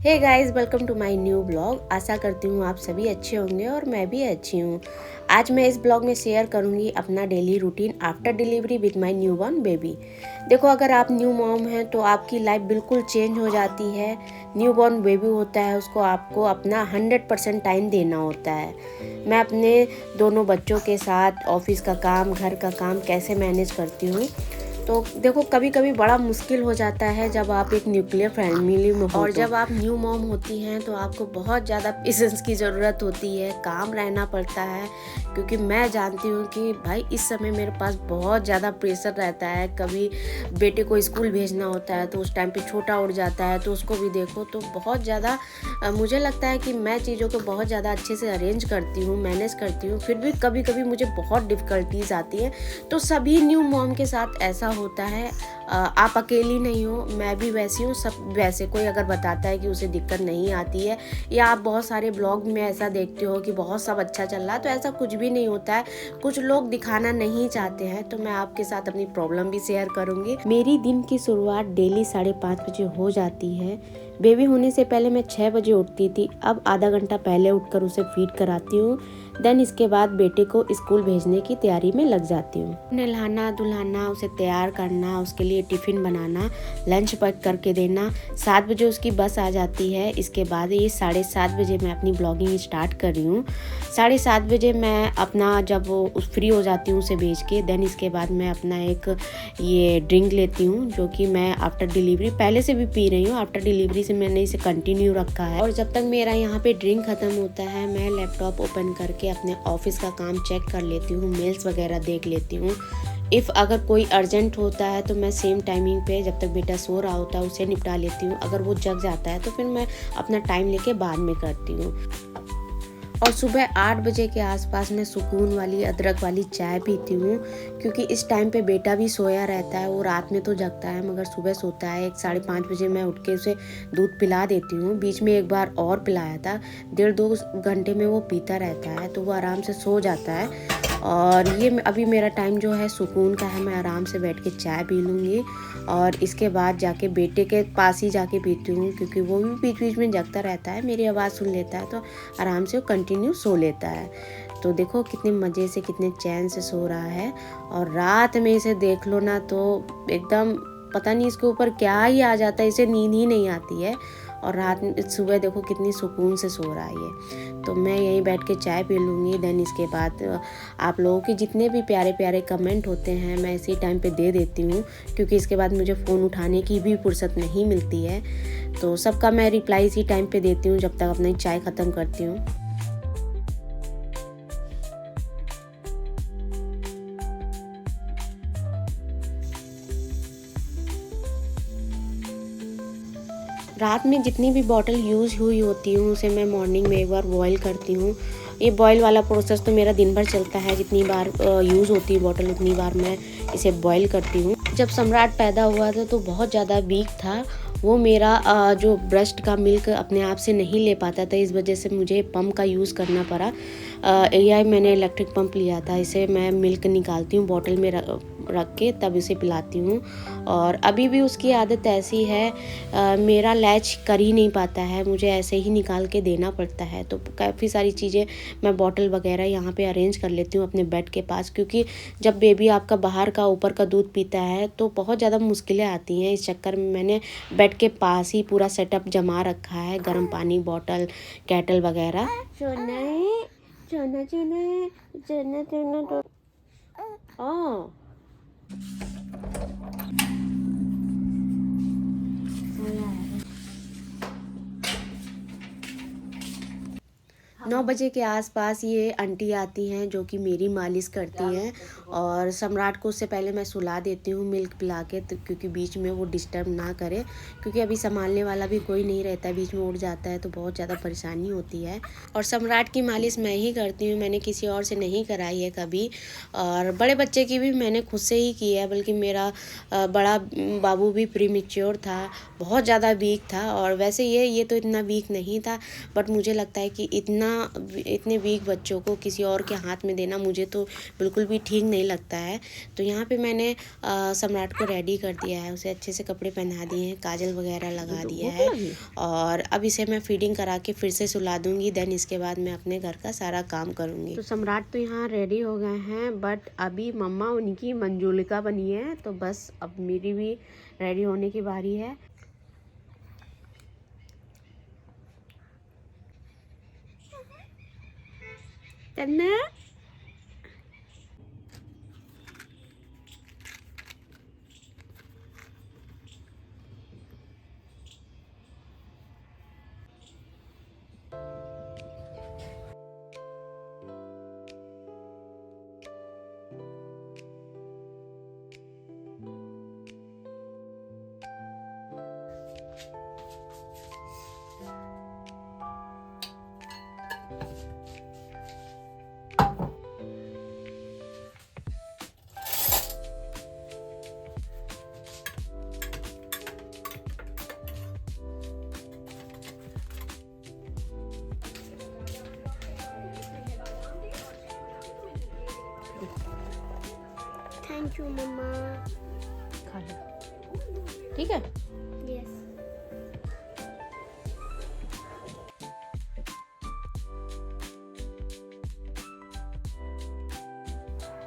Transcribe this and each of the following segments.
Hey guys, welcome to my new blog. आशा करती हूँ आप सभी अच्छे होंगे और मैं भी अच्छी हूँ। आज मैं इस ब्लॉग में शेयर करूँगी अपना daily routine after delivery with my newborn baby. देखो, अगर आप न्यू मॉम हैं तो आपकी लाइफ बिल्कुल चेंज हो जाती है। न्यूबॉर्न बेबी होता है, उसको आपको अपना 100% टाइम देना होता है। मैं अपने दोनों बच्चों के साथ ऑफिस का काम, घर का काम कैसे मैनेज करती हूँ। तो देखो, कभी कभी बड़ा मुश्किल हो जाता है जब आप एक न्यूक्लियर फैमिली में हो, और जब आप न्यू मॉम होती हैं तो आपको बहुत ज़्यादा पेशेंस की ज़रूरत होती है, काम रहना पड़ता है। क्योंकि मैं जानती हूँ कि भाई इस समय मेरे पास बहुत ज़्यादा प्रेशर रहता है। कभी बेटे को स्कूल भेजना होता है तो उस टाइम पे छोटा उठ जाता है, तो उसको भी देखो। तो बहुत ज़्यादा मुझे लगता है कि मैं चीज़ों को बहुत ज़्यादा अच्छे से अरेंज करती हूँ, मैनेज करती हूँ। फिर भी कभी कभी मुझे बहुत डिफ़िकल्टीज आती है। तो सभी न्यू मॉम के साथ ऐसा होता है। आप अकेली नहीं हो, मैं भी वैसी हूँ। सब वैसे, कोई अगर बताता है कि उसे दिक्कत नहीं आती है, या आप बहुत सारे ब्लॉग में ऐसा देखते हो कि बहुत सब अच्छा चल रहा है, तो ऐसा कुछ भी नहीं होता है। कुछ लोग दिखाना नहीं चाहते हैं। तो मैं आपके साथ अपनी प्रॉब्लम भी शेयर करूँगी। मेरी दिन की शुरुआत डेली 5:30 बजे हो जाती है। बेबी होने से पहले मैं 6 बजे उठती थी, अब आधा घंटा पहले उठकर उसे फीड कराती हूँ। देन इसके बाद बेटे को स्कूल भेजने की तैयारी में लग जाती हूँ। नहलाना धुलाना, उसे तैयार करना, उसके लिए टिफ़िन बनाना, लंच पैक करके देना। 7 बजे उसकी बस आ जाती है। इसके बाद ये 7:30 बजे मैं अपनी ब्लॉगिंग स्टार्ट कर रही हूँ। 7:30 बजे मैं अपना जब फ्री हो जाती हूँ उसे भेज के, देन इसके बाद मैं अपना एक ये ड्रिंक लेती हूँ, जो कि मैं आफ्टर डिलीवरी पहले से भी पी रही हूँ। आफ्टर डिलीवरी से मैंने इसे कंटिन्यू रखा है। और जब तक मेरा यहाँ पे ड्रिंक ख़त्म होता है, मैं लैपटॉप ओपन करके अपने ऑफिस का काम चेक कर लेती हूँ, मेल्स वगैरह देख लेती हूँ। इफ़ अगर कोई अर्जेंट होता है तो मैं सेम टाइमिंग पे, जब तक बेटा सो रहा होता है, उसे निपटा लेती हूँ। अगर वो जग जाता है तो फिर मैं अपना टाइम लेके बाद में करती हूँ। और सुबह 8 बजे के आसपास मैं सुकून वाली अदरक वाली चाय पीती हूँ, क्योंकि इस टाइम पे बेटा भी सोया रहता है। वो रात में तो जगता है मगर सुबह सोता है। 5:30 बजे मैं उठ के उसे दूध पिला देती हूँ। बीच में एक बार और पिलाया था। 1.5-2 घंटे में वो पीता रहता है, तो वो आराम से सो जाता है। और ये अभी मेरा टाइम जो है सुकून का है। मैं आराम से बैठ के चाय पी लूँगी और इसके बाद जाके बेटे के पास ही जाके पीती हूँ, क्योंकि वो भी बीच बीच में जगता रहता है, मेरी आवाज़ सुन लेता है, तो आराम से वो कंटिन्यू सो लेता है। तो देखो कितने मज़े से, कितने चैन से सो रहा है। और रात में इसे देख लो ना तो एकदम पता नहीं इसके ऊपर क्या ही आ जाता है, इसे नींद ही नहीं आती है। और रात में सुबह देखो कितनी सुकून से सो रहा है ये। तो मैं यहीं बैठ के चाय पी लूँगी। देन इसके बाद आप लोगों के जितने भी प्यारे प्यारे कमेंट होते हैं मैं इसी टाइम पे दे देती हूँ, क्योंकि इसके बाद मुझे फ़ोन उठाने की भी फुर्सत नहीं मिलती है। तो सबका मैं रिप्लाई इसी टाइम पे देती हूँ जब तक अपनी चाय ख़त्म करती हूँ। रात में जितनी भी बॉटल यूज़ हुई होती हूँ उसे मैं मॉर्निंग में एक बार बॉईल करती हूँ। ये बॉईल वाला प्रोसेस तो मेरा दिन भर चलता है। जितनी बार यूज़ होती है बॉटल उतनी बार मैं इसे बॉईल करती हूँ। जब सम्राट पैदा हुआ था तो बहुत ज़्यादा वीक था। वो मेरा जो ब्रेस्ट का मिल्क अपने आप से नहीं ले पाता था, इस वजह से मुझे पंप का यूज़ करना पड़ा। यह मैंने इलेक्ट्रिक पंप लिया था। इसे मैं मिल्क निकालती हूँ बॉटल में रख के, तब इसे पिलाती हूँ। और अभी भी उसकी आदत ऐसी है, मेरा लैच कर ही नहीं पाता है, मुझे ऐसे ही निकाल के देना पड़ता है। तो काफ़ी सारी चीज़ें मैं बॉटल वगैरह यहाँ पे अरेंज कर लेती हूँ अपने बेड के पास, क्योंकि जब बेबी आपका बाहर का ऊपर का दूध पीता है तो बहुत ज़्यादा मुश्किलें आती हैं। इस चक्कर में मैंने बेड के पास ही पूरा सेटअप जमा रखा है, गर्म पानी बॉटल, केटल वगैरह। सोना है, सोना सोना है, सोना सोना तो ओ 9 बजे के आसपास ये आंटी आती हैं जो कि मेरी मालिश करती हैं। और सम्राट को उससे पहले मैं सुला देती हूँ मिल्क पिला के, तो क्योंकि बीच में वो डिस्टर्ब ना करे, क्योंकि अभी संभालने वाला भी कोई नहीं रहता है, बीच में उड़ जाता है तो बहुत ज़्यादा परेशानी होती है। और सम्राट की मालिश मैं ही करती हूँ, मैंने किसी और से नहीं कराई है कभी। और बड़े बच्चे की भी मैंने खुद से ही की है, बल्कि मेरा बड़ा बाबू भी प्रीमेच्योर था, बहुत ज़्यादा वीक था। और वैसे ये तो इतना वीक नहीं था, बट मुझे लगता है कि इतना इतने वीक बच्चों को किसी और के हाथ में देना मुझे तो बिल्कुल भी ठीक नहीं लगता है। तो यहाँ पे मैंने सम्राट को रेडी कर दिया है, उसे अच्छे से कपड़े पहना दिए हैं, काजल वगैरह लगा दिया है और अब इसे मैं फीडिंग करा के फिर से सुला दूँगी। देन इसके बाद मैं अपने घर का सारा काम करूँगी। तो सम्राट तो यहाँ रेडी हो गए हैं, बट अभी मम्मा उनकी मंजुलिका बनी है, तो बस अब मेरी भी रेडी होने की बारी है। तन्ना थैंक यू मम्मा। खा लो, ठीक है। यस।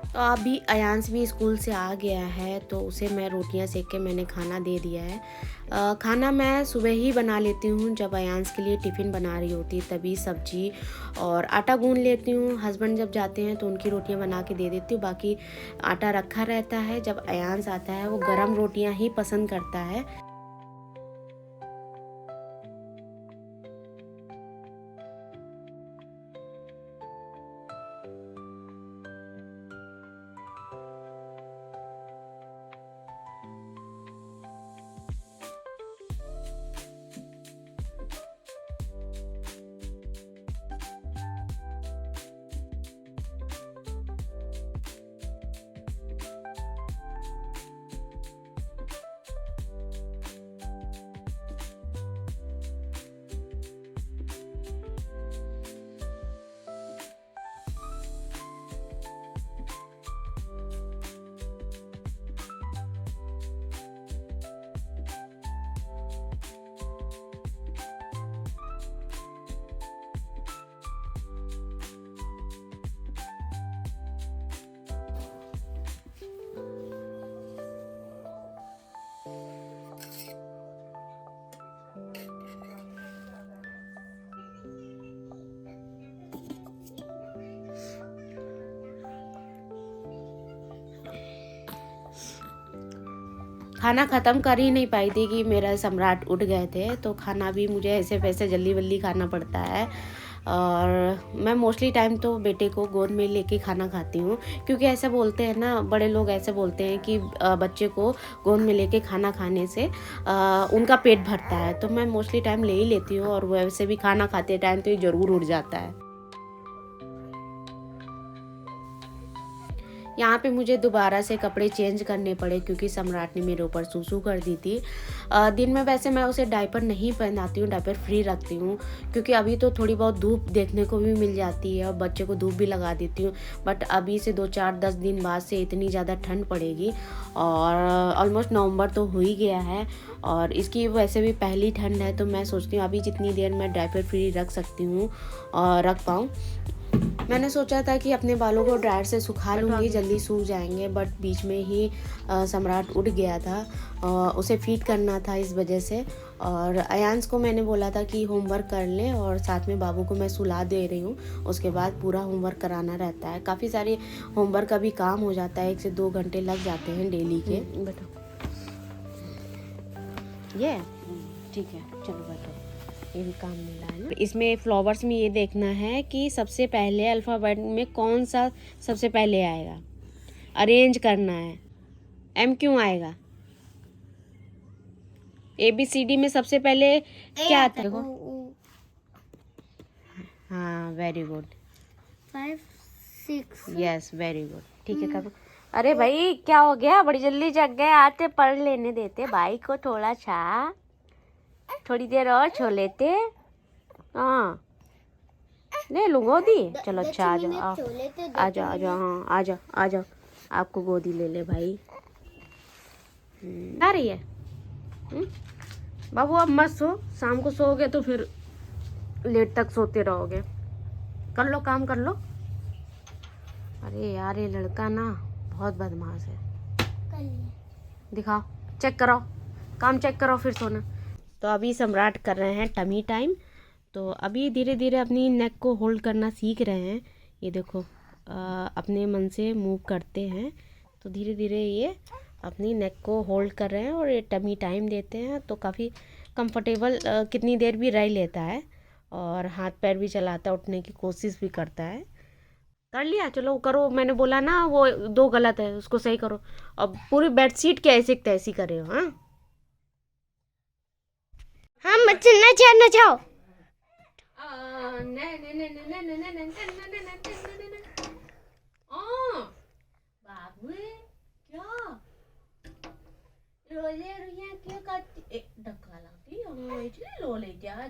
तो अभी अयांश भी स्कूल से आ गया है, तो उसे मैं रोटियां सेक के मैंने खाना दे दिया है। खाना मैं सुबह ही बना लेती हूँ, जब अयांश के लिए टिफ़िन बना रही होती तभी सब्जी और आटा गूंद लेती हूँ। हस्बैंड जब जाते हैं तो उनकी रोटियां बना के दे देती हूँ, बाकी आटा रखा रहता है। जब अयांश आता है वो गरम रोटियां ही पसंद करता है। खाना ख़त्म कर ही नहीं पाई थी कि मेरा सम्राट उठ गए थे, तो खाना भी मुझे ऐसे वैसे जल्दी वल्दी खाना पड़ता है। और मैं मोस्टली टाइम तो बेटे को गोद में लेके खाना खाती हूँ, क्योंकि ऐसा बोलते हैं ना, बड़े लोग ऐसे बोलते हैं कि बच्चे को गोद में लेके खाना खाने से उनका पेट भरता है। तो मैं मोस्टली टाइम ले ही लेती हूँ, और वैसे भी खाना खाते टाइम तो ये ज़रूर उठ जाता है। यहाँ पे मुझे दोबारा से कपड़े चेंज करने पड़े, क्योंकि सम्राट ने मेरे ऊपर सूसू कर दी थी। दिन में वैसे मैं उसे डायपर नहीं पहनाती हूँ, डायपर फ्री रखती हूँ, क्योंकि अभी तो थोड़ी बहुत धूप देखने को भी मिल जाती है और बच्चे को धूप भी लगा देती हूँ। बट अभी से 2-4-10 दिन बाद से इतनी ज़्यादा ठंड पड़ेगी, और ऑलमोस्ट नवंबर तो हो ही गया है, और इसकी वैसे भी पहली ठंड है। तो मैं सोचती हूँ अभी जितनी देर मैं डायपर फ्री रख सकती हूँ और रख पाऊँ। मैंने सोचा था कि अपने बालों को ड्रायर से सुखा लूँगी, जल्दी सूख जाएंगे, बट बीच में ही सम्राट उठ गया था। उसे फीड करना था इस वजह से। और अयांश को मैंने बोला था कि होमवर्क कर ले, और साथ में बाबू को मैं सुला दे रही हूँ। उसके बाद पूरा होमवर्क कराना रहता है। काफ़ी सारे होमवर्क का भी काम हो जाता है, 1 से 2 घंटे लग जाते हैं डेली के। बैठो, ये ठीक है, चलो बैठो, ये भी काम मिला है ना। इसमें फ्लावर्स में ये देखना है कि सबसे पहले अल्फ़ाबेट में कौन सा सबसे पहले आएगा, अरेंज करना है। एम क्यों आएगा? ABCD में सबसे पहले क्या आता है? देखो, हाँ, very good. 5 6 yes, very good, ठीक है, करो। अरे भाई, क्या हो गया? बड़ी जल्दी जग गए, आते पढ़ लेने देते भाई को थोड़ा सा, थोड़ी देर और छो लेते। हाँ, ले लूँ गोदी, चलो अच्छा आ जाओ, आओ चोले तो आ जाओ आ जाओ, हाँ आ जाओ आ जाओ, आपको गोदी ले ले भाई। आ रही है बाबू, अब मत सो, शाम को सोओगे तो फिर लेट तक सोते रहोगे। कर लो काम कर लो। अरे यार ये लड़का ना बहुत बदमाश है। कर लिया। दिखाओ, चेक कराओ, काम चेक कराओ फिर सोना। तो अभी सम्राट कर रहे हैं टमी टाइम। तो अभी धीरे धीरे अपनी नेक को होल्ड करना सीख रहे हैं। ये देखो अपने मन से मूव करते हैं तो धीरे धीरे ये अपनी नेक को होल्ड कर रहे हैं और ये टमी टाइम देते हैं तो काफ़ी कंफर्टेबल कितनी देर भी रह लेता है और हाथ पैर भी चलाता है, उठने की कोशिश भी करता है। कर लिया, चलो करो, मैंने बोला ना वो 2 गलत है उसको सही करो। अब पूरी बेडशीट क्या ऐसे तैसी कर रहे हो? हाँ हाँ बच्चे ना जाओ ना जाओ। बाबू क्या रोले रुइया क्यों करती, धक्का लगती इसलिए लो ले जा।